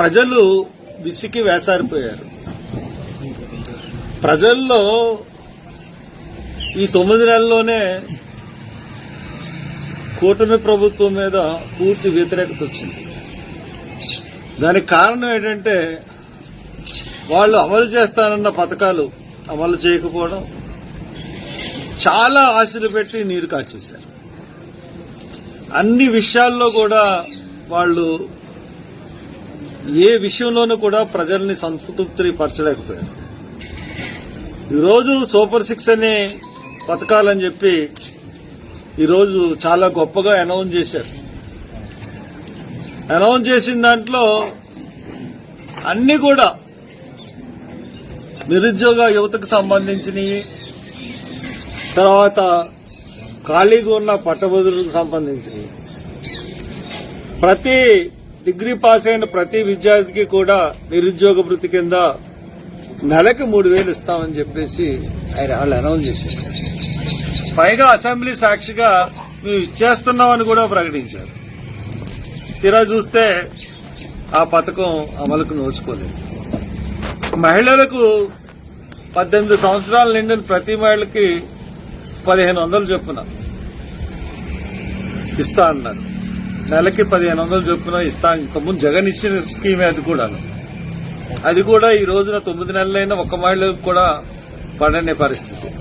ప్రజలు విసికి వేసారిపోయారు. ప్రజల్లో ఈ 9 నెలల్లోనే కూటమి ప్రభుత్వం మీద పూర్తి వ్యతిరేకత వచ్చింది. దానికి కారణం ఏంటంటే వాళ్ళు అమలు చేస్తానన్న పథకాలు అమలు చేయకపోవడం, చాలా ఆశలు పెట్టి నీరు కాచేశారు. అన్ని విషయాల్లో కూడా వాళ్ళు ఏ విషయంలోనూ కూడా ప్రజల్ని సంతృప్తి పరచలేకపోయారు. ఈరోజు సూపర్ 6 అనే పథకాలని చెప్పి ఈరోజు చాలా గొప్పగా అనౌన్స్ చేశారు. అనౌన్స్ చేసిన దాంట్లో అన్ని కూడా నిరుద్యోగ యువతకు సంబంధించినవి, తర్వాత ఖాళీగా ఉన్న పట్టభద్రులకు సంబంధించినవి, ప్రతి డిగ్రీ పాస్ అయిన ప్రతి విద్యార్థికి కూడా నిరుద్యోగ భృతి కింద నెలకి 3,000 ఇస్తామని చెప్పేసి వాళ్ళు అనౌన్స్ చేశారు. పైగా అసెంబ్లీ సాక్షిగా మేము ఇచ్చేస్తున్నామని కూడా ప్రకటించారు. తీరా చూస్తే ఆ పథకం అమలుకు నోచుకోలేదు. మహిళలకు 18 సంవత్సరాలు నిండిన ప్రతి మహిళకి 1,500 చొప్పున ఇస్తా అన్నారు. నెలకి 1,500 చొప్పున ఇస్తా. ఇంతకుముందు జగన్ ఇచ్చిన స్కీమే అది కూడా ఈ రోజున 9 నెలలైనా ఒక్క మహిళకు కూడా పడని పరిస్థితి.